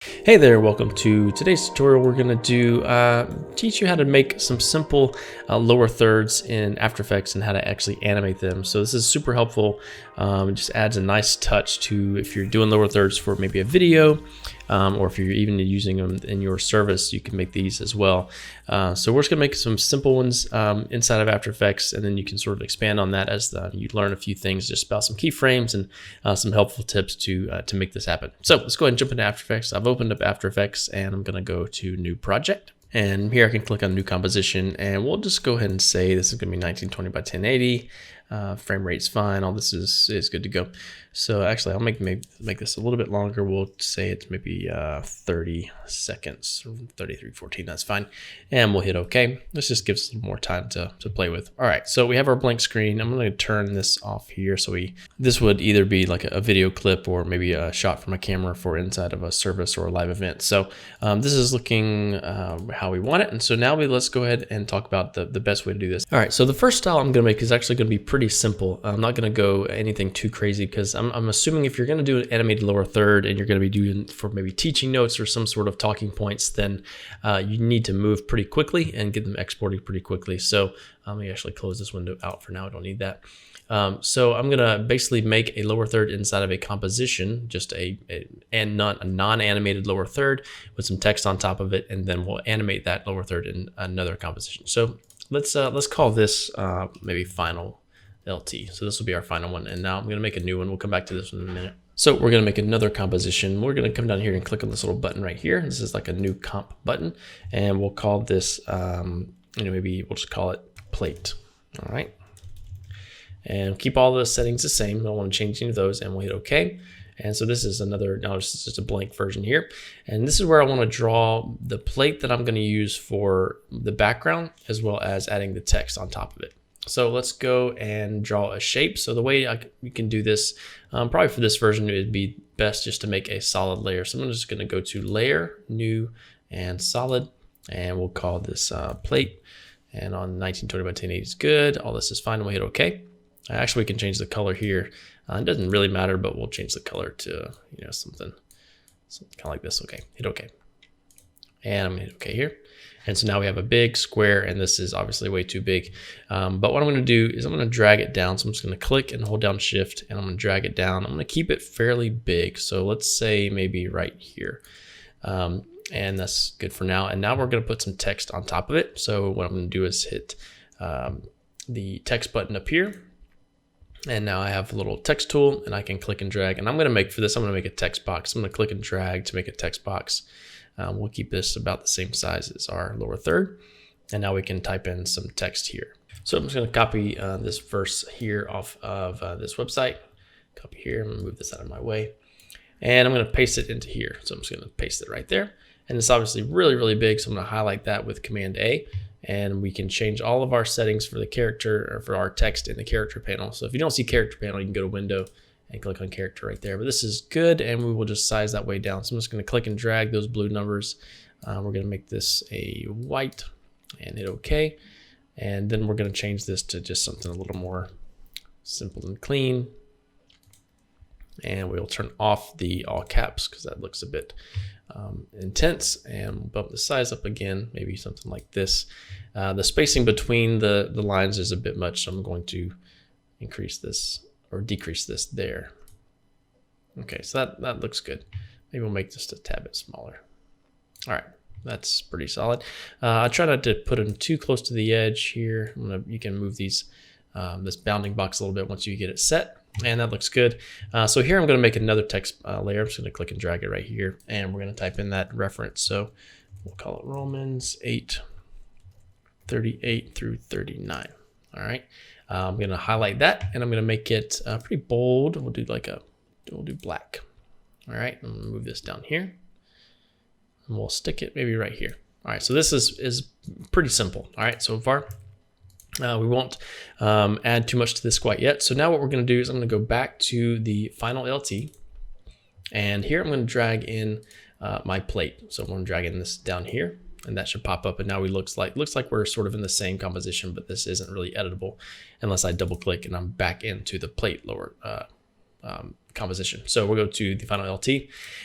Hey there, welcome to today's tutorial. We're going to teach you how to make some simple lower thirds in After Effects and how to actually animate them. So this is super helpful. It just adds a nice touch to if you're doing lower thirds for maybe a video, or if you're even using them in your service, you can make these as well. So we're just going to make some simple ones inside of After Effects, and then you can sort of expand on that as you learn a few things just about some keyframes and some helpful tips to make this happen. So let's go ahead and jump into After Effects. I've opened up After Effects and I'm going to go to New Project. And here I can click on New Composition, and we'll just go ahead and say this is going to be 1920 by 1080. Frame rate's fine. All this is good to go. So actually, I'll make this a little bit longer. We'll say it's maybe 30 seconds, 33:14. That's fine. And we'll hit OK. This just gives us a little more time to play with. All right, so we have our blank screen. I'm going to turn this off here. So this would either be like a video clip or maybe a shot from a camera for inside of a service or a live event. So this is looking how we want it. And so now let's go ahead and talk about the best way to do this. All right, so the first style I'm going to make is actually going to be pretty simple. I'm not going to go anything too crazy because I'm assuming if you're going to do an animated lower third and you're going to be doing for maybe teaching notes or some sort of talking points, then you need to move pretty quickly and get them exported pretty quickly. So let me actually close this window out for now. I don't need that. So I'm going to basically make a lower third inside of a composition, just a non-animated lower third with some text on top of it, and then we'll animate that lower third in another composition. So let's call this maybe final LT. So this will be our final one. And now I'm going to make a new one. We'll come back to this one in a minute. So we're going to make another composition. We're going to come down here and click on this little button right here. This is like a new comp button, and we'll call this, maybe we'll just call it plate. All right. And keep all the settings the same. I don't want to change any of those, and we'll hit OK. And so this is this is just a blank version here. And this is where I want to draw the plate that I'm going to use for the background, as well as adding the text on top of it. So let's go and draw a shape. So the way we can do this, probably for this version, it would be best just to make a solid layer. So I'm just going to go to Layer, New, and Solid, and we'll call this plate. And on 1920 by 1080 is good. All this is fine. We'll hit OK. Actually, we can change the color here. It doesn't really matter, but we'll change the color to something kind of like this. Okay, hit OK. And I'm gonna hit OK here. And so now we have a big square, and this is obviously way too big. But what I'm gonna do is I'm gonna drag it down. So I'm just gonna click and hold down Shift, and I'm gonna drag it down. I'm gonna keep it fairly big. So let's say maybe right here. And that's good for now. And now we're gonna put some text on top of it. So what I'm gonna do is hit the text button up here. And now I have a little text tool, and I can click and drag. And I'm gonna make a text box. I'm gonna click and drag to make a text box. We'll keep this about the same size as our lower third. And now we can type in some text here. So I'm just going to copy this verse here off of this website. Copy here. I'm going to move this out of my way. And I'm going to paste it into here. So I'm just going to paste it right there. And it's obviously really, really big. So I'm going to highlight that with Command A. And we can change all of our settings for the character, or for our text in the character panel. So if you don't see character panel, you can go to Window and click on character right there. But this is good, and we will just size that way down. So I'm just going to click and drag those blue numbers. We're going to make this a white and hit OK. And then we're going to change this to just something a little more simple and clean. And we'll turn off the all caps because that looks a bit intense, and bump the size up again, maybe something like this. The spacing between the lines is a bit much, so I'm going to increase this or decrease this there. Okay, so that looks good. Maybe we'll make this a tad bit smaller. All right, that's pretty solid. I try not to put them too close to the edge here. You can move these this bounding box a little bit once you get it set, and that looks good. So here I'm going to make another text layer. I'm just going to click and drag it right here, and we're going to type in that reference. So we'll call it Romans 8:38 through 39. All right. I'm going to highlight that, and I'm going to make it pretty bold. We'll do black. All right, I'm going to move this down here, and we'll stick it maybe right here. All right, so this is pretty simple. All right, so far. We won't add too much to this quite yet. So now what we're going to do is I'm going to go back to the final LT, and here I'm going to drag in my plate. So I'm going to drag in this down here, and that should pop up. And now looks like we're sort of in the same composition, but this isn't really editable unless I double click and I'm back into the plate lower composition. So we'll go to the final LT.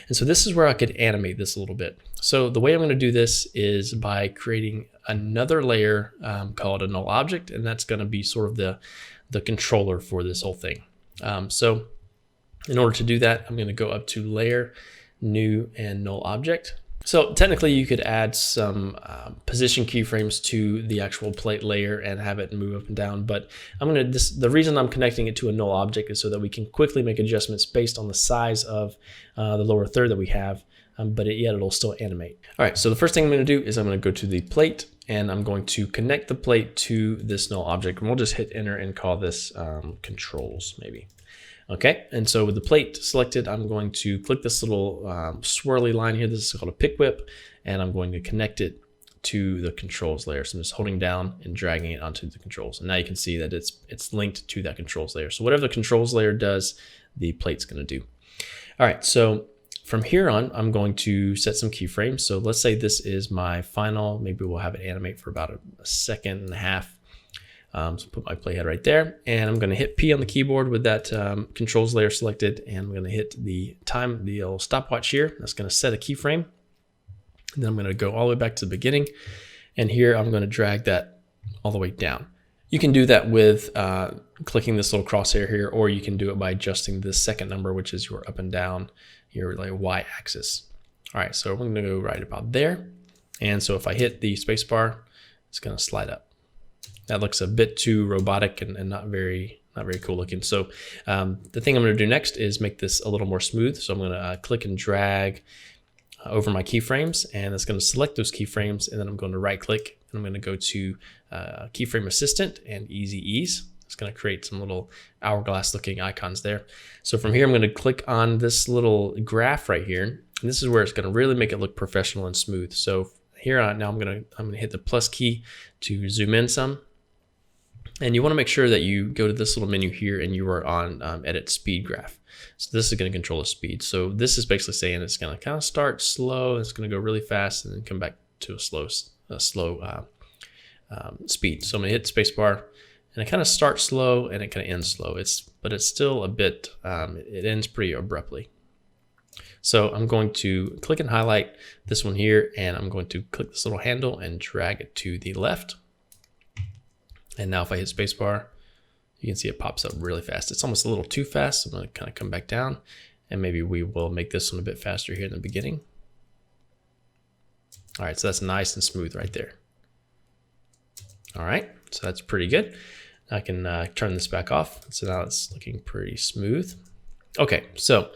And so this is where I could animate this a little bit. So the way I'm going to do this is by creating another layer called a null object, and that's going to be sort of the controller for this whole thing. So in order to do that, I'm going to go up to layer, new, and null object. So technically you could add some position keyframes to the actual plate layer and have it move up and down, but the reason I'm connecting it to a null object is so that we can quickly make adjustments based on the size of the lower third that we have, but yet it'll still animate. All right, so the first thing I'm going to do is I'm going to go to the plate, and I'm going to connect the plate to this null object, and we'll just hit enter and call this controls maybe. Okay, and so with the plate selected, I'm going to click this little swirly line here. This is called a pick whip, and I'm going to connect it to the controls layer. So I'm just holding down and dragging it onto the controls. And now you can see that it's linked to that controls layer. So whatever the controls layer does, the plate's going to do. All right, so from here on, I'm going to set some keyframes. So let's say this is my final. Maybe we'll have it animate for about a second and a half. So put my playhead right there, and I'm going to hit P on the keyboard with that controls layer selected, and I'm going to hit the little stopwatch here. That's going to set a keyframe. And then I'm going to go all the way back to the beginning, and here I'm going to drag that all the way down. You can do that with clicking this little crosshair here, or you can do it by adjusting this second number, which is your up and down, your y-axis. All right, so we're going to go right about there, and so if I hit the spacebar, it's going to slide up. That looks a bit too robotic and not very cool looking. So the thing I'm going to do next is make this a little more smooth. So I'm going to click and drag over my keyframes, and it's going to select those keyframes, and then I'm going to right click, and I'm going to go to keyframe assistant and easy ease. It's going to create some little hourglass looking icons there. So from here, I'm going to click on this little graph right here, and this is where it's going to really make it look professional and smooth. So here on now, I'm going to hit the plus key to zoom in some. And you want to make sure that you go to this little menu here and you are on edit speed graph. So this is going to control the speed. So this is basically saying it's going to kind of start slow, it's going to go really fast, and then come back to a slow speed. So I'm going to hit spacebar, and it kind of starts slow and it kind of ends slow. But it's still a bit, it ends pretty abruptly. So I'm going to click and highlight this one here, and I'm going to click this little handle and drag it to the left. And now if I hit spacebar, you can see it pops up really fast. It's almost a little too fast, so I'm going to kind of come back down, and maybe we will make this one a bit faster here in the beginning. All right, so that's nice and smooth right there. All right, so that's pretty good. I can turn this back off. So now it's looking pretty smooth. Okay, so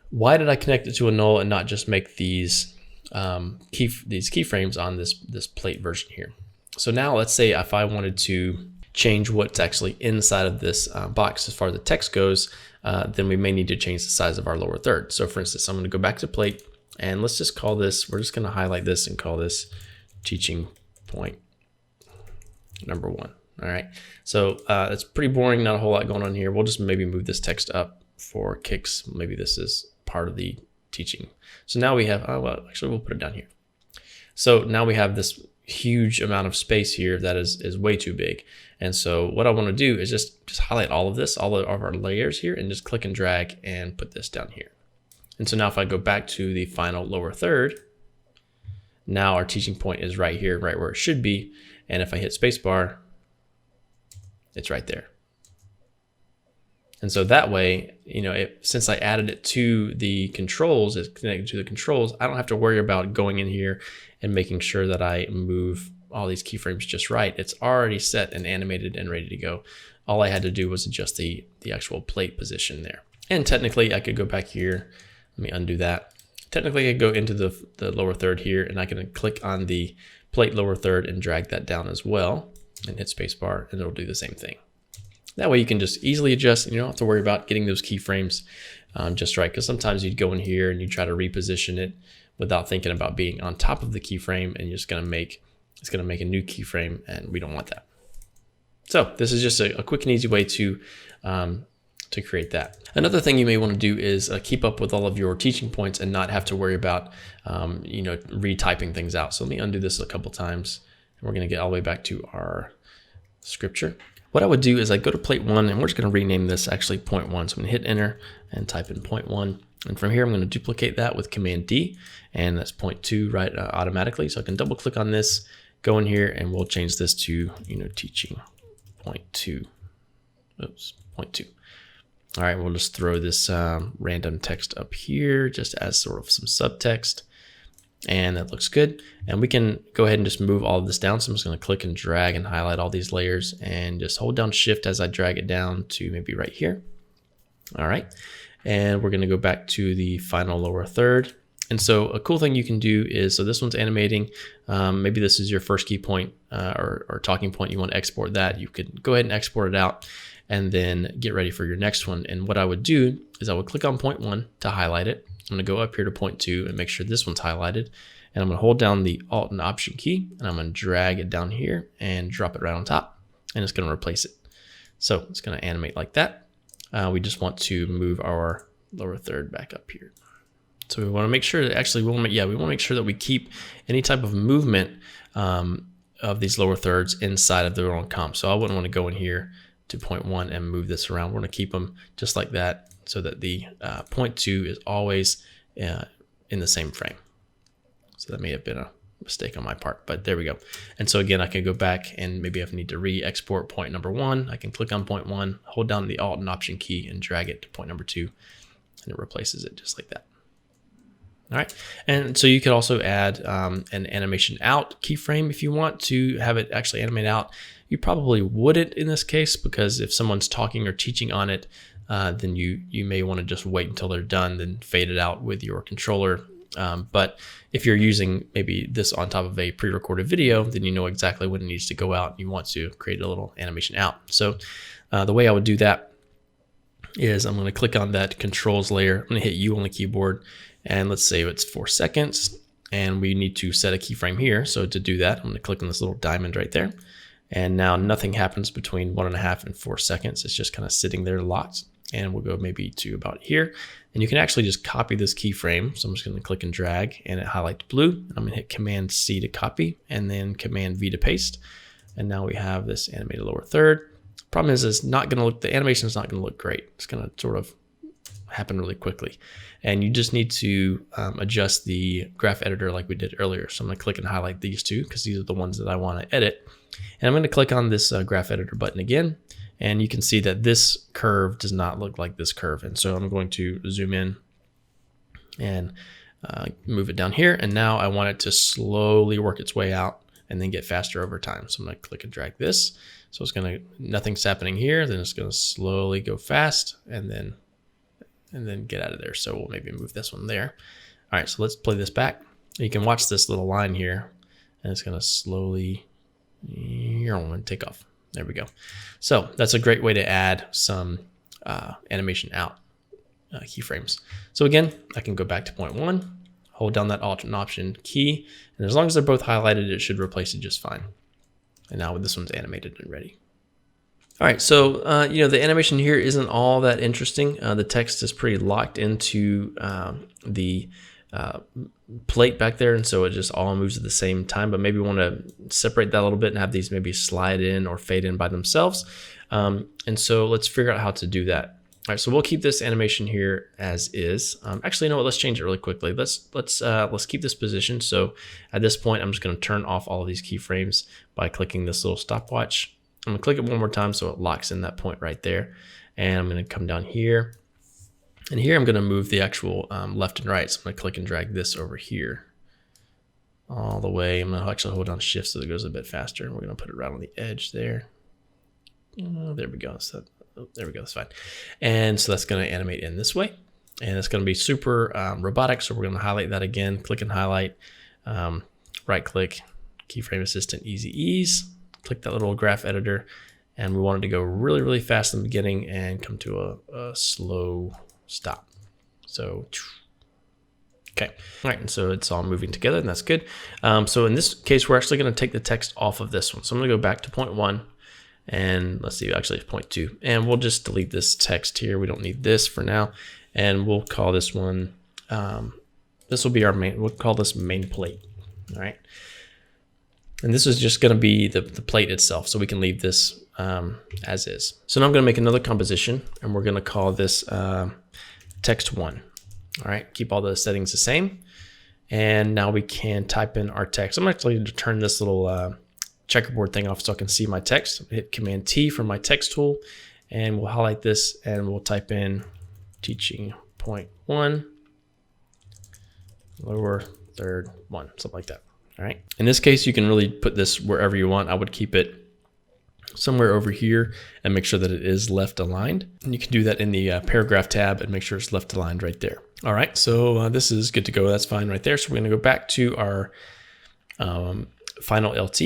why did I connect it to a null and not just make these keyframes on this plate version here? So now let's say if I wanted to change what's actually inside of this box as far as the text goes, then we may need to change the size of our lower third. So for instance, I'm going to go back to plate, and let's just call this, we're just going to highlight this and call this teaching point number 1. All right, so it's pretty boring, not a whole lot going on here. We'll just maybe move this text up for kicks. Maybe this is part of the teaching. So now we have, well, actually we'll put it down here. So now we have this huge amount of space here that is way too big. And so what I want to do is just highlight all of this, all of our layers here, and just click and drag and put this down here. And so now if I go back to the final lower third, now our teaching point is right here, right where it should be. And if I hit spacebar, it's right there. And so that way, you know, since I added it to the controls, it's connected to the controls, I don't have to worry about going in here and making sure that I move all these keyframes just right. It's already set and animated and ready to go. All I had to do was adjust the actual plate position there. And technically I could go back here. Let me undo that. Technically I could go into the lower third here, and I can click on the plate lower third and drag that down as well and hit spacebar, and it'll do the same thing. That way you can just easily adjust, and you don't have to worry about getting those keyframes just right, because sometimes you'd go in here and you try to reposition it without thinking about being on top of the keyframe, and it's going to make a new keyframe, and we don't want that. So this is just a quick and easy way to create that. Another thing you may want to do is keep up with all of your teaching points and not have to worry about retyping things out. So let me undo this a couple times, and we're going to get all the way back to our scripture. what I would do is I go to plate 1, and we're just going to rename this actually point 1. So I'm going to hit enter and type in point 1. And from here, I'm going to duplicate that with Command D, and that's point 2 right automatically. So I can double click on this, go in here, and we'll change this to, teaching point 2. Oops, point 2. All right, we'll just throw this random text up here just as sort of some subtext. And that looks good. And we can go ahead and just move all of this down. So I'm just going to click and drag and highlight all these layers and just hold down Shift as I drag it down to maybe right here. All right. And we're going to go back to the final lower third. And so a cool thing you can do is, so this one's animating. Maybe this is your first key point or talking point. You want to export that. You could go ahead and export it out and then get ready for your next one. And what I would do is I would click on point 1 to highlight it. I'm going to go up here to point 2 and make sure this one's highlighted. And I'm going to hold down the Alt and Option key, and I'm going to drag it down here and drop it right on top. And it's going to replace it. So it's going to animate like that. We just want to move our lower third back up here. So we want to make sure that actually we want to make sure that we keep any type of movement of these lower thirds inside of their own comp. So I wouldn't want to go in here to point 1 and move this around. We're going to keep them just like that, so that the point 2 is always in the same frame. So that may have been a mistake on my part, but there we go. And so again, I can go back and maybe if I need to re-export point number 1, I can click on point 1, hold down the Alt and Option key and drag it to point number 2, and it replaces it just like that. All right, and so you could also add an animation out keyframe if you want to have it actually animate out. You probably wouldn't in this case, because if someone's talking or teaching on it, then you may want to just wait until they're done, then fade it out with your controller. But if you're using maybe this on top of a pre-recorded video, then you know exactly when it needs to go out. You want to create a little animation out. So the way I would do that is I'm going to click on that controls layer. I'm going to hit U on the keyboard, and let's say it's 4 seconds, and we need to set a keyframe here. So to do that, I'm going to click on this little diamond right there. And now nothing happens between 1.5 and 4 seconds. It's just kind of sitting there locked. And we'll go maybe to about here. And you can actually just copy this keyframe. So I'm just going to click and drag, and it highlights blue. And I'm going to hit Command C to copy, and then Command V to paste. And now we have this animated lower third. Problem is, it's not going to look, the animation is not going to look great. It's going to sort of happen really quickly. And you just need to adjust the graph editor like we did earlier. So I'm going to click and highlight these two because these are the ones that I want to edit. And I'm going to click on this graph editor button again. And you can see that this curve does not look like this curve. And so I'm going to zoom in and move it down here. And now I want it to slowly work its way out and then get faster over time. So I'm going to click and drag this. So it's going to, nothing's happening here. Then it's going to slowly go fast and then get out of there. So we'll maybe move this one there. All right, so let's play this back. You can watch this little line here, and it's going to slowly take off. There we go. So that's a great way to add some animation out keyframes. So again, I can go back to point 1, hold down that Alt and Option key, and as long as they're both highlighted, it should replace it just fine. And now this one's animated and ready. All right, so the animation here isn't all that interesting. The text is pretty locked into the plate back there, and so it just all moves at the same time. But maybe we want to separate that a little bit and have these maybe slide in or fade in by themselves. And so let's figure out how to do that. All right, so we'll keep this animation here as is. Actually, you know what? Let's change it really quickly. Let's keep this position. So at this point, I'm just going to turn off all of these keyframes by clicking this little stopwatch. I'm gonna click it one more time so it locks in that point right there. And I'm gonna come down here. And here I'm gonna move the actual left and right. So I'm gonna click and drag this over here all the way. I'm gonna actually hold down Shift so that it goes a bit faster. And we're gonna put it right on the edge there. There we go. So there we go, that's fine. And so that's gonna animate in this way. And it's gonna be super robotic. So we're gonna highlight that again, click and highlight, right click, keyframe assistant, easy ease. Click that little graph editor, and we want it to go really, really fast in the beginning and come to a slow stop. So, okay. All right, and so it's all moving together, and that's good. So in this case, we're actually going to take the text off of this one. So I'm going to go back to point 1, and let's see, actually it's point 2. And we'll just delete this text here. We don't need this for now. And we'll call this one, this will be our main, we'll call this main plate. All right. And this is just going to be the plate itself, so we can leave this as is. So now I'm going to make another composition, and we're going to call this text 1. All right, keep all the settings the same. And now we can type in our text. I'm actually going to turn this little checkerboard thing off so I can see my text. Hit Command T from my text tool, and we'll highlight this, and we'll type in teaching point 1, lower third 1, something like that. All right. In this case, you can really put this wherever you want. I would keep it somewhere over here and make sure that it is left aligned. And you can do that in the paragraph tab and make sure it's left aligned right there. All right, so this is good to go. That's fine right there. So we're going to go back to our final LT.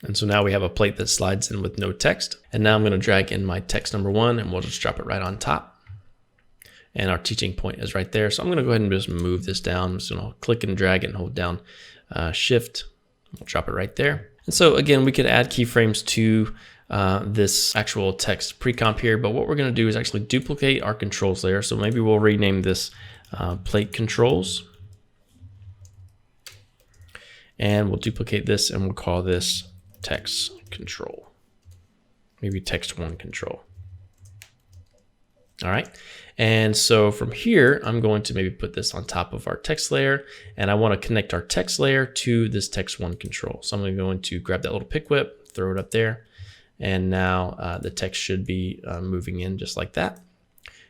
And so now we have a plate that slides in with no text. And now I'm going to drag in my text number 1, and we'll just drop it right on top. And our teaching point is right there. So I'm going to go ahead and just move this down. I'm just going to click and drag it and hold down Shift. We'll drop it right there. And so again, we could add keyframes to this actual text pre-comp here. But what we're going to do is actually duplicate our controls layer. So maybe we'll rename this plate controls. And we'll duplicate this and we'll call this text control. Maybe text 1 control. All right. And so from here, I'm going to maybe put this on top of our text layer, and I want to connect our text layer to this text 1 control. So I'm going to grab that little pick whip, throw it up there, and now the text should be moving in just like that.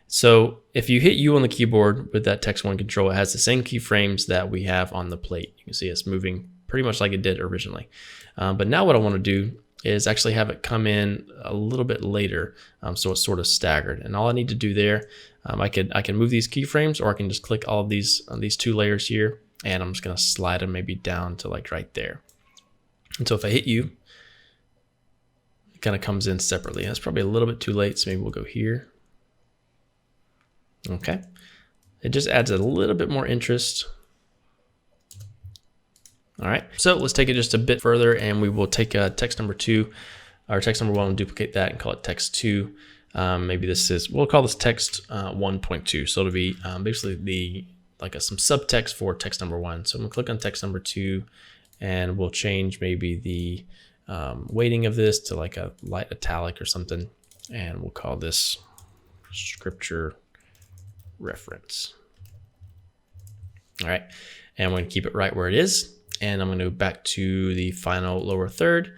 So if you hit U on the keyboard with that text 1 control, it has the same keyframes that we have on the plate. You can see it's moving pretty much like it did originally. But now what I want to do is actually have it come in a little bit later, so it's sort of staggered. And all I need to do there, I can move these keyframes, or I can just click all of these on these 2 layers here, and I'm just going to slide them maybe down to like right there. And so if I hit U, it kind of comes in separately. That's probably a little bit too late, so maybe we'll go here. Okay, it just adds a little bit more interest. All right, so let's take it just a bit further, and we will take text number 2, or text number 1, and duplicate that and call it text 2. Maybe this is, we'll call this text 1.2. So it'll be basically some subtext for text number 1. So I'm gonna click on text number 2, and we'll change maybe the weighting of this to like a light italic or something, and we'll call this scripture reference. All right, and we're gonna keep it right where it is. And I'm going to go back to the final lower third.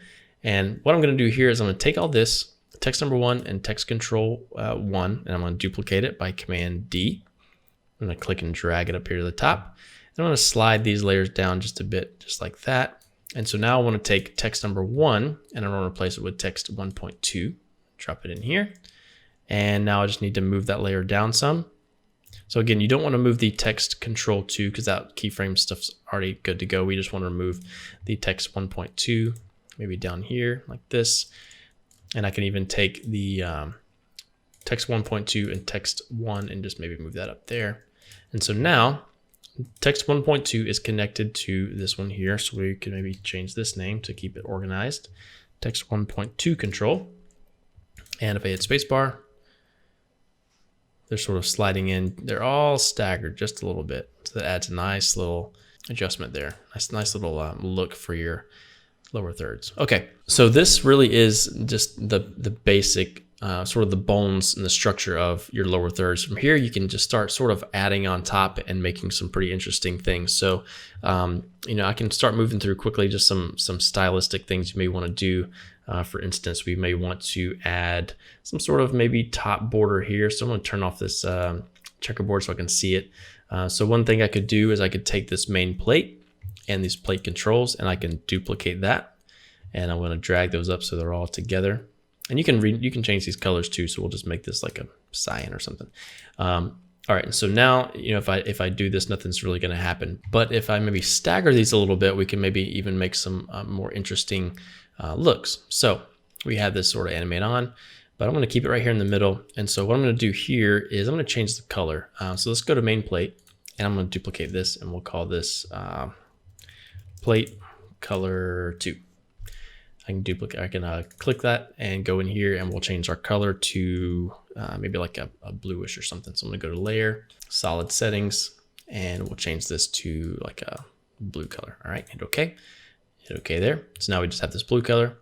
And what I'm going to do here is I'm going to take all this, text number 1 and text control 1, and I'm going to duplicate it by Command D. I'm going to click and drag it up here to the top. And I'm going to slide these layers down just a bit, just like that. And so now I want to take text number 1, and I want to replace it with text 1.2. Drop it in here. And now I just need to move that layer down some. So again, you don't want to move the text control 2 because that keyframe stuff's already good to go. We just want to remove the text 1.2, maybe down here like this. And I can even take the text 1.2 and text 1 and just maybe move that up there. And so now text 1.2 is connected to this one here. So we can maybe change this name to keep it organized. Text 1.2 control. And if I hit spacebar, they're sort of sliding in. They're all staggered just a little bit. So that adds a nice little adjustment there. Nice little look for your lower thirds. Okay, so this really is just the basic sort of the bones and the structure of your lower thirds. From here, you can just start sort of adding on top and making some pretty interesting things. So, I can start moving through quickly just some stylistic things you may want to do. For instance, we may want to add some sort of maybe top border here. So I'm going to turn off this checkerboard so I can see it. So one thing I could do is I could take this main plate and these plate controls, and I can duplicate that. And I'm going to drag those up so they're all together. And you can change these colors too. So we'll just make this like a cyan or something. All right, and so now, if I do this, nothing's really going to happen. But if I maybe stagger these a little bit, we can maybe even make some more interesting looks. So we have this sort of animate on, but I'm going to keep it right here in the middle. And so what I'm going to do here is I'm going to change the color. So let's go to main plate, and I'm going to duplicate this, and we'll call this plate color 2. I can click that and go in here, and we'll change our color to maybe like a bluish or something. So I'm gonna go to layer, solid settings, and we'll change this to like a blue color. All right, hit OK. Hit OK there. So now we just have this blue color.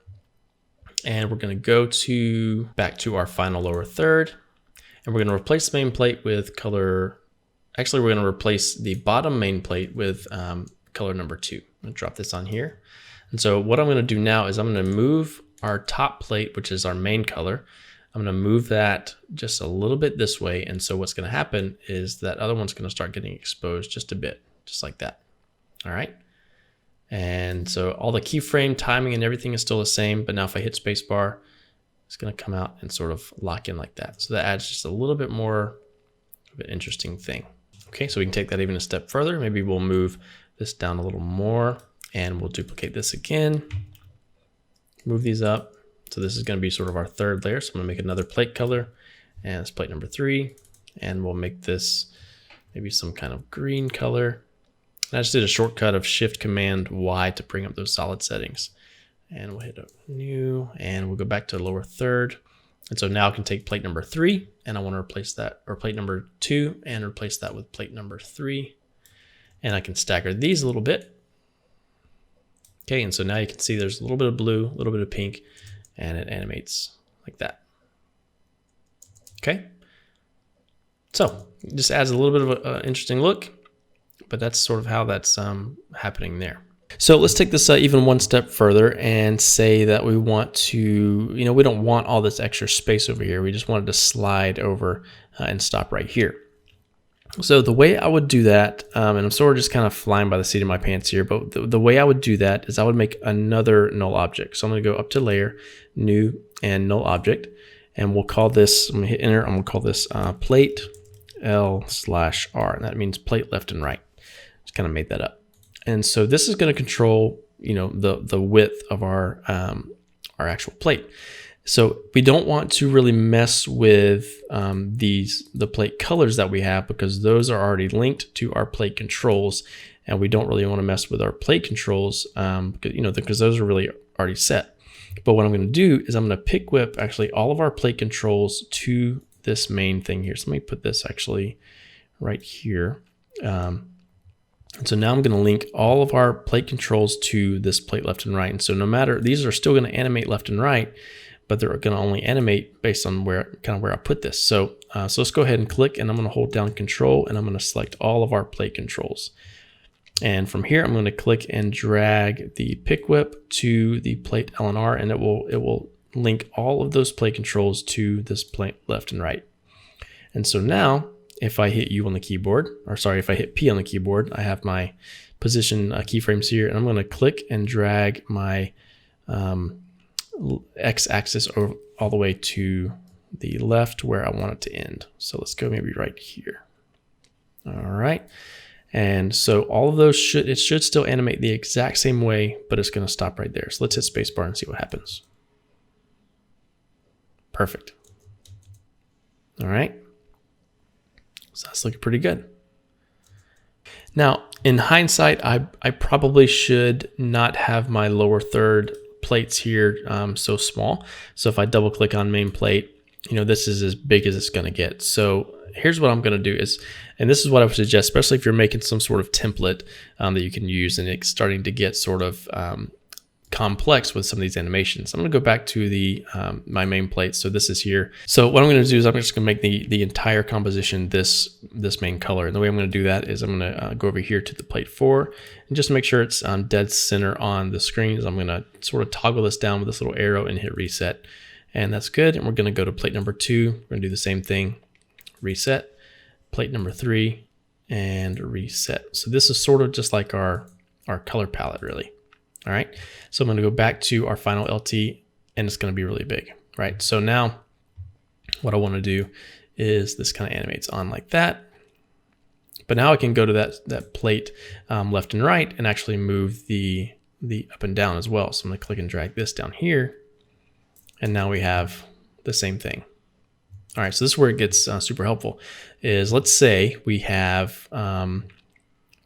And we're going to go back to our final lower third. And we're going to replace the main plate with color. Actually, we're going to replace the bottom main plate with color number 2. I'm going to drop this on here. And so what I'm going to do now is I'm going to move our top plate, which is our main color. I'm going to move that just a little bit this way. And so what's going to happen is that other one's going to start getting exposed just a bit, just like that. All right. And so all the keyframe timing and everything is still the same, but now if I hit spacebar, it's going to come out and sort of lock in like that. So that adds just a little bit more of an interesting thing. Okay, so we can take that even a step further. Maybe we'll move this down a little more and we'll duplicate this again. Move these up. So this is going to be sort of our third layer. So I'm going to make another plate color, and it's plate number 3. And we'll make this maybe some kind of green color. And I just did a shortcut of Shift Command Y to bring up those solid settings. And we'll hit new, and we'll go back to lower third. And so now I can take plate number 3, and I want to replace that, or plate number 2, and replace that with plate number 3. And I can stagger these a little bit. Okay, and so now you can see there's a little bit of blue, a little bit of pink, and it animates like that. Okay, so it just adds a little bit of an interesting look, but that's sort of how that's happening there. So let's take this even one step further and say that we want to, we don't want all this extra space over here. We just wanted to slide over and stop right here. So the way I would do that, and I'm sort of just kind of flying by the seat of my pants here, but the way I would do that is I would make another null object. So I'm going to go up to layer, new, and null object, and we'll call this, I'm going to hit enter, I'm going to call this plate L/R, and that means plate left and right. Just kind of made that up. And so this is going to control, the width of our actual plate. So we don't want to really mess with the plate colors that we have, because those are already linked to our plate controls, and we don't really want to mess with our plate controls because those are really already set. But what I'm going to do is I'm going to pick whip actually all of our plate controls to this main thing here. So let me put this actually right here. And so now I'm going to link all of our plate controls to this plate left and right. And so no matter, these are still going to animate left and right, but they're going to only animate based on where I put this. So let's go ahead and click, and I'm going to hold down Control, and I'm going to select all of our plate controls. And from here, I'm going to click and drag the pick whip to the plate L and R, and it will link all of those plate controls to this plate left and right. And so now, if I hit U on the keyboard, if I hit P on the keyboard, I have my position keyframes here, and I'm going to click and drag my x-axis all the way to the left where I want it to end. So let's go maybe right here. All right. And so all of those should still animate the exact same way, but it's going to stop right there. So let's hit spacebar and see what happens. Perfect. All right. So that's looking pretty good. Now, in hindsight, I probably should not have my lower third plates here so small. So if I double click on main plate, this is as big as it's going to get. So here's what I'm going to do is, and this is what I would suggest, especially if you're making some sort of template that you can use, and it's starting to get sort of complex with some of these animations. I'm going to go back to the my main plate. So this is here. So what I'm going to do is I'm just going to make the entire composition this main color. And the way I'm going to do that is I'm going to go over here to the plate 4, and just make sure it's dead center on the screen. So I'm going to sort of toggle this down with this little arrow and hit reset. And that's good. And we're going to go to plate number 2. We're going to do the same thing. Reset. Plate number 3 and reset. So this is sort of just like our color palette, really. All right, so I'm going to go back to our final LT, and it's going to be really big, right? So now what I want to do is this kind of animates on like that. But now I can go to that plate left and right and actually move the up and down as well. So I'm going to click and drag this down here, and now we have the same thing. All right, so this is where it gets super helpful. Is let's say we have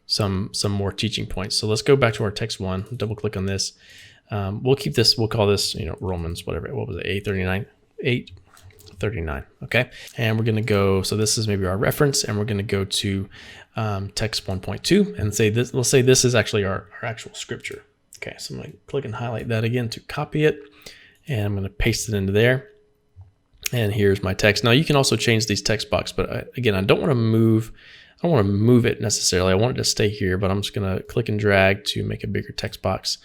some more teaching points. So let's go back to our text 1, double click on this. We'll keep this, we'll call this, Romans, whatever, what was it, 839, okay? And we're gonna go, so this is maybe our reference, and we're gonna go to text 1.2 and say this, let's say this is actually our actual scripture, Okay, so I'm going to click and highlight that again to copy it, and I'm going to paste it into there. And here's my text. Now you can also change these text box, but again, I don't want to move it necessarily. I want it to stay here, but I'm just going to click and drag to make a bigger text box,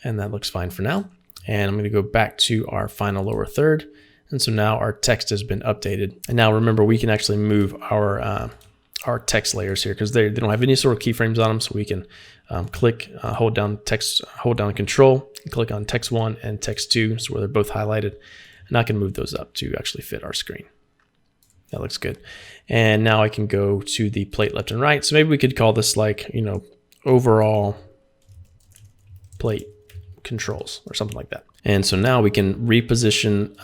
and that looks fine for now. And I'm going to go back to our final lower third. And so now our text has been updated. And now remember, we can actually move our text layers here because they don't have any sort of keyframes on them. So we can click, hold down Control, and click on text 1 and text 2, so where they're both highlighted. And I can move those up to actually fit our screen. That looks good. And now I can go to the plate left and right. So maybe we could call this like, overall plate controls or something like that. And so now we can reposition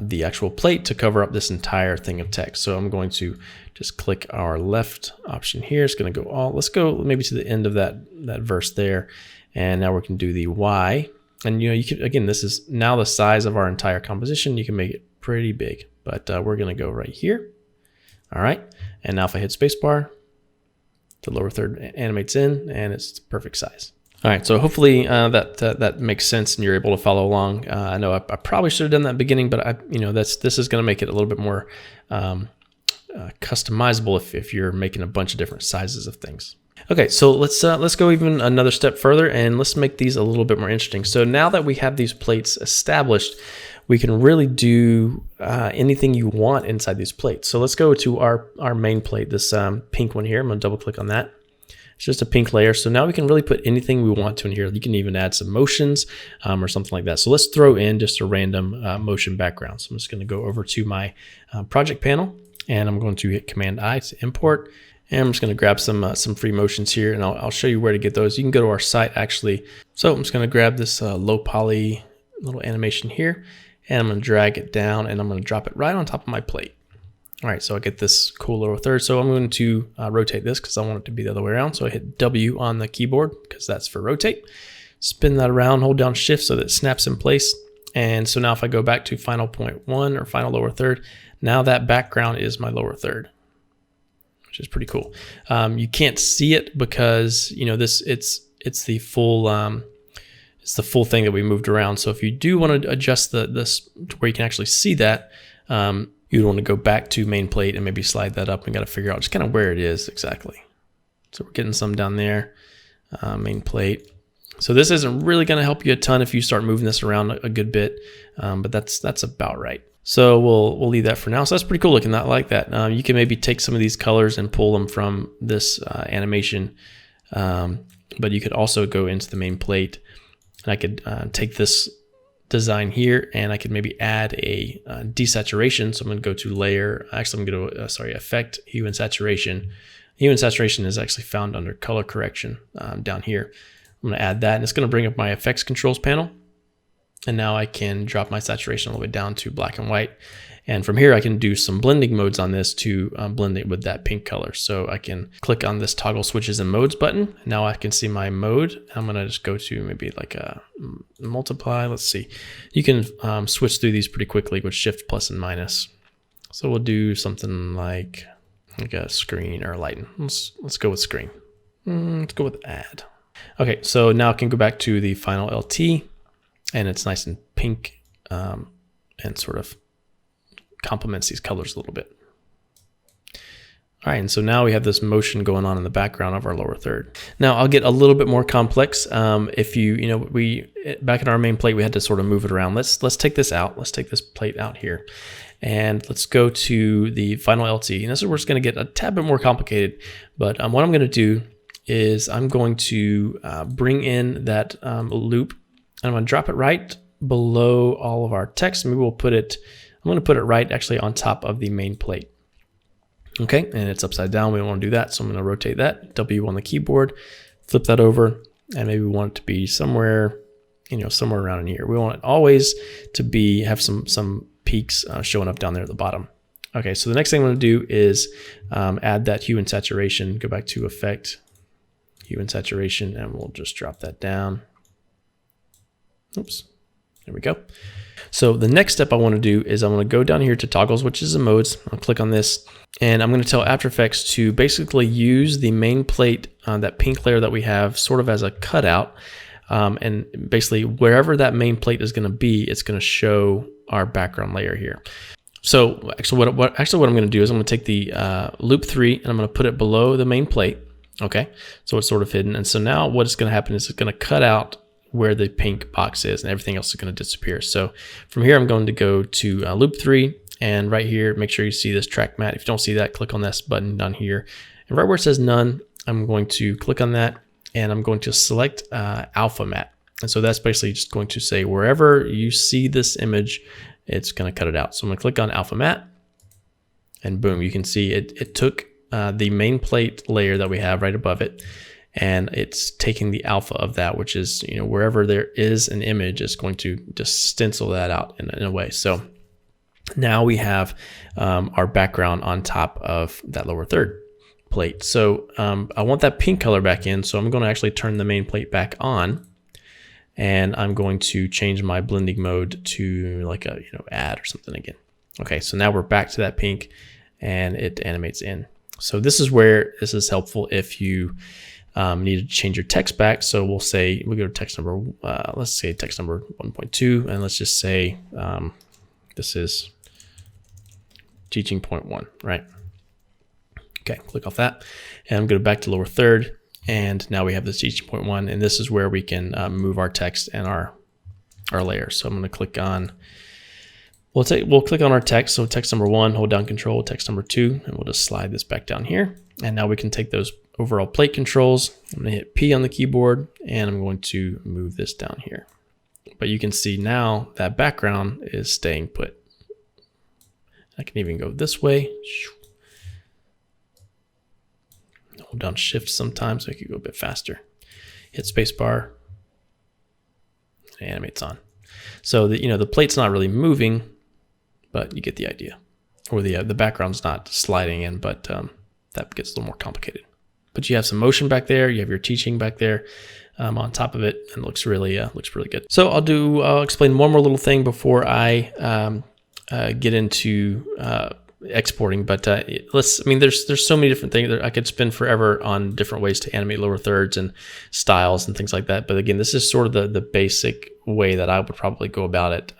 the actual plate to cover up this entire thing of text. So I'm going to just click our left option here. It's going to go let's go maybe to the end of that verse there. And now we can do the Y. And you can, again, this is now the size of our entire composition. You can make it pretty big, but we're going to go right here. All right. And now if I hit spacebar, the lower third animates in and it's perfect size. All right, so hopefully that makes sense and you're able to follow along. I know I probably should have done that at the beginning, but this is going to make it a little bit more customizable if you're making a bunch of different sizes of things. Okay, so let's go even another step further and let's make these a little bit more interesting. So now that we have these plates established, we can really do anything you want inside these plates. So let's go to our main plate, this pink one here. I'm going to double click on that. It's just a pink layer. So now we can really put anything we want to in here. You can even add some motions or something like that. So let's throw in just a random motion background. So I'm just going to go over to my project panel and I'm going to hit Command I to import. And I'm just going to grab some free motions here and I'll show you where to get those. You can go to our site actually. So I'm just going to grab this low poly little animation here and I'm going to drag it down and I'm going to drop it right on top of my plate. All right, so I get this cool little third. So I'm going to rotate this because I want it to be the other way around. So I hit W on the keyboard because that's for rotate. Spin that around, hold down Shift so that it snaps in place. And so now if I go back to final point 1 or final lower third, now that background is my lower third, which is pretty cool. You can't see it because it's the full thing that we moved around. So if you do want to adjust this to where you can actually see that, you'd want to go back to main plate and maybe slide that up and got to figure out just kind of where it is exactly. So we're getting some down there, main plate. So this isn't really going to help you a ton if you start moving this around a good bit, but that's about right. So we'll leave that for now. So that's pretty cool looking, not like that. You can maybe take some of these colors and pull them from this animation, but you could also go into the main plate and I could take this design here and I could maybe add a desaturation. So I'm going to go to layer, actually I'm going to go, effect, hue and saturation. Hue and saturation is actually found under color correction down here. I'm going to add that and it's going to bring up my effects controls panel. And now I can drop my saturation all the way down to black and white. And from here I can do some blending modes on this to blend it with that pink color. So I can click on this toggle switches and modes button. Now I can see my mode. I'm going to just go to maybe like a multiply. Let's see. You can switch through these pretty quickly with Shift plus and minus. So we'll do something like a screen or a lighten. Let's go with screen. Let's go with add. Okay, so now I can go back to the final LT and it's nice and pink and sort of complements these colors a little bit. All right, and so now we have this motion going on in the background of our lower third. Now I'll get a little bit more complex. If we back in our main plate, we had to sort of move it around. Let's take this out. Let's take this plate out here and let's go to the final LT. And this is where it's going to get a tad bit more complicated. But what I'm going to do is I'm going to bring in that loop and I'm going to drop it right below all of our text. Maybe we'll put it, I'm going to put it right actually on top of the main plate. Okay, and it's upside down. We don't want to do that. So I'm going to rotate that, W on the keyboard, flip that over, and maybe we want it to be somewhere, somewhere around in here. We want it always to be, have some peaks showing up down there at the bottom. Okay, so the next thing I'm going to do is add that hue and saturation, go back to effect, hue and saturation, and we'll just drop that down. Oops, there we go. So the next step I want to do is I want to go down here to toggle switches and modes. I'll click on this and I'm going to tell After Effects to basically use the main plate, that pink layer that we have sort of as a cutout. And basically wherever that main plate is going to be, it's going to show our background layer here. So actually what I'm going to do is I'm going to take the loop 3 and I'm going to put it below the main plate. Okay, so it's sort of hidden. And so now what's going to happen is it's going to cut out where the pink box is, and everything else is going to disappear. So from here, I'm going to go to loop 3, and right here, make sure you see this track matte. If you don't see that, click on this button down here. And right where it says none, I'm going to click on that, and I'm going to select alpha matte. And so that's basically just going to say wherever you see this image, it's going to cut it out. So I'm going to click on alpha matte, and boom, you can see it took the main plate layer that we have right above it, and it's taking the alpha of that, which is, you know, wherever there is an image, it's going to just stencil that out in a way. So now we have our background on top of that lower third plate. So I want that pink color back in, so I'm going to actually turn the main plate back on, and I'm going to change my blending mode to like a, you know, add or something again. Okay, so now we're back to that pink, and it animates in. So this is where this is helpful if you need to change your text back. So we'll say, we'll go to text number, let's say text number 1.2, and let's just say this is teaching point 1, right? Okay, click off that, and I'm going to back to lower third, and now we have this teaching point 1, and this is where we can move our text and our layer. So I'm going to click on, we'll click on our text. So text number 1, hold down control, text number 2, and we'll just slide this back down here. And now we can take those overall plate controls. I'm going to hit P on the keyboard, and I'm going to move this down here. But you can see now that background is staying put. I can even go this way. Hold down Shift sometimes so I can go a bit faster. Hit spacebar, and animates on. So that, you know, the plate's not really moving, but you get the idea. Or the background's not sliding in, but that gets a little more complicated. But you have some motion back there. You have your teaching back there on top of it, and it looks really good. So I'll explain one more little thing before I get into exporting. But there's so many different things. I could spend forever on different ways to animate lower thirds and styles and things like that. But again, this is sort of the basic way that I would probably go about it,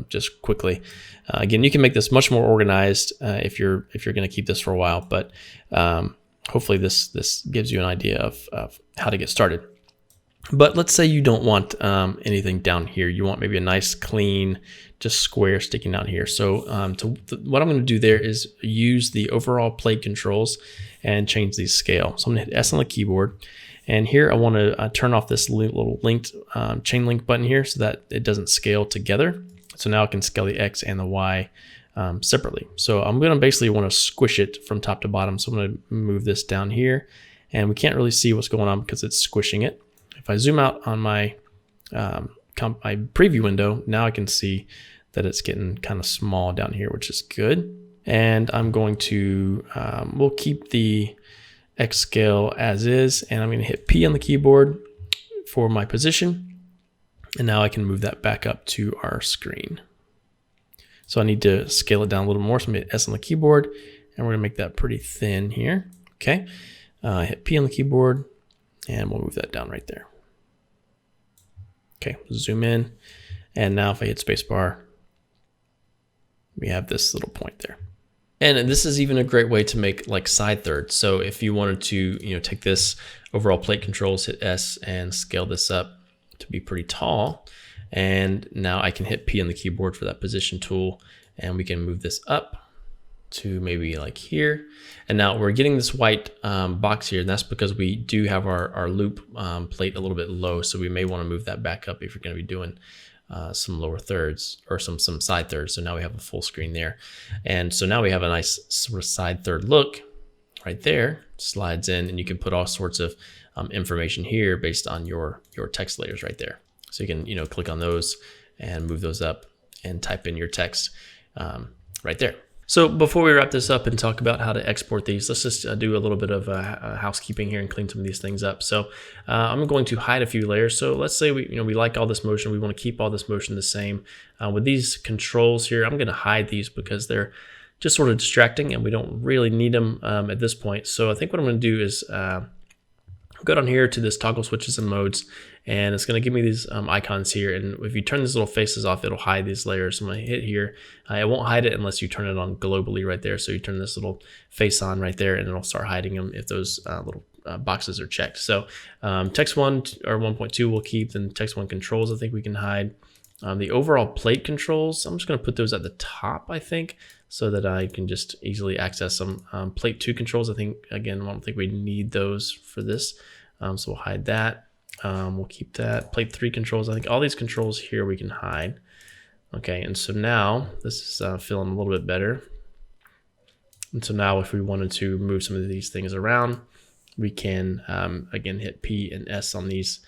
just quickly. Again, you can make this much more organized if you're going to keep this for a while. But hopefully this gives you an idea of how to get started. But let's say you don't want anything down here. You want maybe a nice, clean, just square sticking out here. So what I'm going to do there is use the overall plate controls and change the scale. So I'm going to hit S on the keyboard. And here I want to turn off this little linked chain link button here so that it doesn't scale together. So now I can scale the X and the Y separately. So I'm going to basically want to squish it from top to bottom. So I'm going to move this down here, and we can't really see what's going on because it's squishing it. If I zoom out on my my preview window, now I can see that it's getting kind of small down here, which is good. And I'm going to, we'll keep the X scale as is, and I'm going to hit P on the keyboard for my position. And now I can move that back up to our screen. So I need to scale it down a little more. So I'm going to hit S on the keyboard, and we're going to make that pretty thin here. Okay. Hit P on the keyboard, and we'll move that down right there. Okay, zoom in, and now if I hit spacebar, we have this little point there. And this is even a great way to make like side thirds. So if you wanted to, you know, take this overall plate controls, hit S and scale this up to be pretty tall. And now I can hit P on the keyboard for that position tool, and we can move this up to maybe like here. And now we're getting this white box here, and that's because we do have our loop plate a little bit low, so we may want to move that back up if you're going to be doing some lower thirds or some side thirds. So now we have a full screen there, and so now we have a nice sort of side third look right there. Slides in, and you can put all sorts of information here based on your text layers right there. So you can, you know, click on those and move those up and type in your text right there. So before we wrap this up and talk about how to export these, let's just do a little bit of housekeeping here and clean some of these things up. So I'm going to hide a few layers. So let's say we like all this motion. We want to keep all this motion the same. With these controls here, I'm going to hide these because they're just sort of distracting and we don't really need them at this point. So I think what I'm going to do is Go down here to this toggle switches and modes, and it's going to give me these icons here. And if you turn these little faces off, it'll hide these layers. So I'm going to hit here. It won't hide it unless you turn it on globally right there. So you turn this little face on right there, and it'll start hiding them if those little boxes are checked. So text 1 or 1.2 we'll keep. Then text 1 controls I think we can hide. The overall plate controls, I'm just going to put those at the top, I think, so that I can just easily access them. Plate 2 controls, I think, again, I don't think we need those for this. So we'll hide that. We'll keep that. Plate 3 controls, I think all these controls here we can hide. Okay, and so now this is feeling a little bit better. And so now if we wanted to move some of these things around, we can, again, hit P and S on these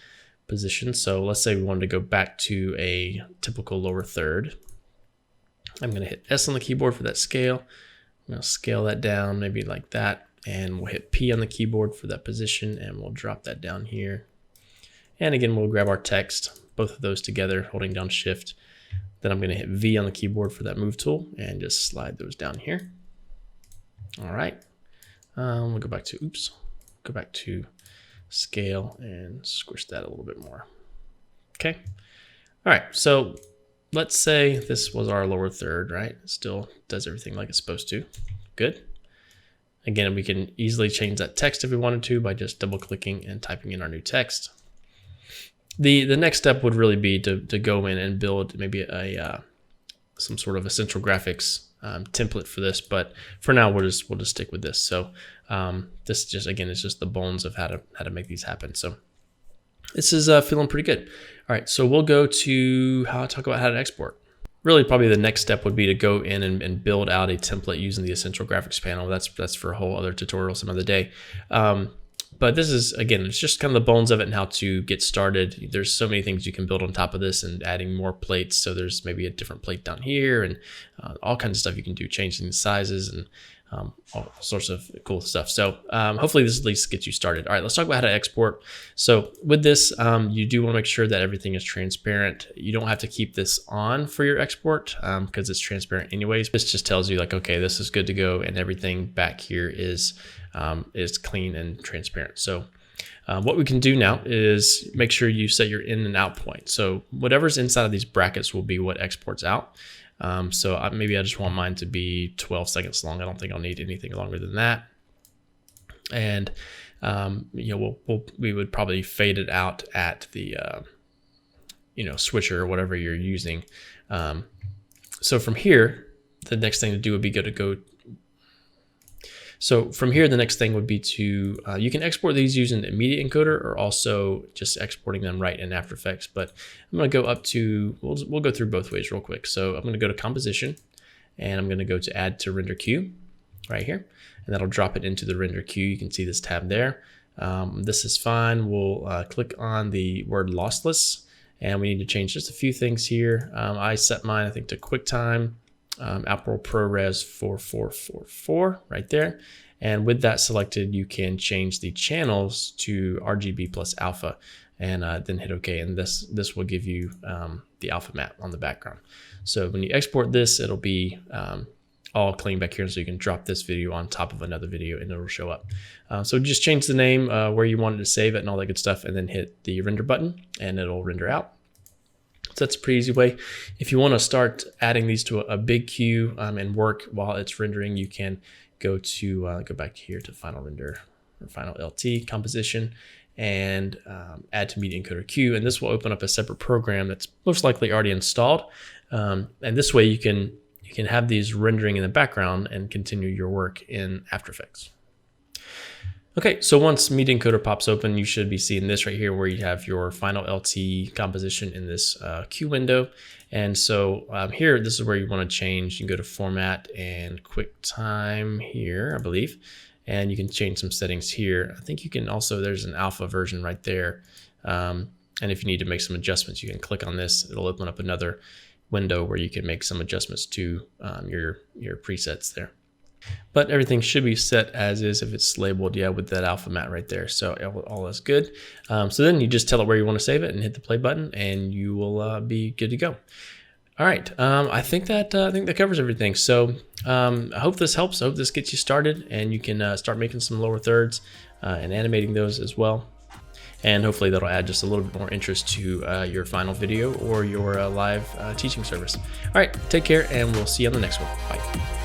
positions. So let's say we wanted to go back to a typical lower third. I'm going to hit S on the keyboard for that scale. I'm going to scale that down maybe like that, and we'll hit P on the keyboard for that position, and we'll drop that down here. And again, we'll grab our text, both of those together, holding down Shift. Then I'm going to hit V on the keyboard for that move tool and just slide those down here. All right. We'll go back to scale and squish that a little bit more. Okay. All right. So let's say this was our lower third, right? It still does everything like it's supposed to. Good. Again, we can easily change that text if we wanted to by just double clicking and typing in our new text. The next step would really be to go in and build maybe a some sort of essential graphics template for this, but for now we'll just stick with this. So this just, again, is just the bones of how to make these happen. So this is feeling pretty good. All right, so we'll go to talk about how to export. Really, probably the next step would be to go in and build out a template using the Essential Graphics panel. That's for a whole other tutorial some other day. But this is, again, it's just kind of the bones of it and how to get started. There's so many things you can build on top of this and adding more plates. So there's maybe a different plate down here and all kinds of stuff you can do, changing the sizes and all sorts of cool stuff. So hopefully this at least gets you started. All right, let's talk about how to export. So with this, you do want to make sure that everything is transparent. You don't have to keep this on for your export because it's transparent anyways. This just tells you like, okay, this is good to go, and everything back here is clean and transparent. So what we can do now is make sure you set your in and out point. So whatever's inside of these brackets will be what exports out. So maybe I just want mine to be 12 seconds long. I don't think I'll need anything longer than that. And you know, we would probably fade it out at the you know, switcher or whatever you're using. So from here, the next thing to do would be So from here, the next thing would be to, you can export these using the immediate encoder or also just exporting them right in After Effects. But I'm going to go up to, we'll go through both ways real quick. So I'm going to go to Composition, and I'm going to go to Add to Render Queue right here. And that'll drop it into the render queue. You can see this tab there. This is fine. We'll click on the word lossless, and we need to change just a few things here. I set mine, I think, to QuickTime. Apple ProRes 4444 right there. And with that selected, you can change the channels to RGB plus alpha, and then hit OK. And this will give you the alpha map on the background. So when you export this, it'll be all clean back here, so you can drop this video on top of another video and it'll show up. So just change the name, where you wanted to save it and all that good stuff, and then hit the render button and it'll render out. So that's a pretty easy way. If you want to start adding these to a big queue and work while it's rendering, you can go back here to Final Render or Final LT Composition and add to Media Encoder Queue. And this will open up a separate program that's most likely already installed. And this way you can have these rendering in the background and continue your work in After Effects. Okay, so once Media Encoder pops open, you should be seeing this right here where you have your Final LT composition in this queue window. And so here, this is where you want to change. You can go to Format and QuickTime here, I believe, and you can change some settings here. I think you can also, there's an alpha version right there. And if you need to make some adjustments, you can click on this. It'll open up another window where you can make some adjustments to your presets there. But everything should be set as is if it's labeled, yeah, with that alpha mat right there. So all is good. So then you just tell it where you want to save it and hit the play button, and you will be good to go. All right, I think that covers everything. So I hope this helps. I hope this gets you started, and you can start making some lower thirds and animating those as well. and hopefully that'll add just a little bit more interest to your final video or your live teaching service. All right, take care, and we'll see you on the next one. Bye.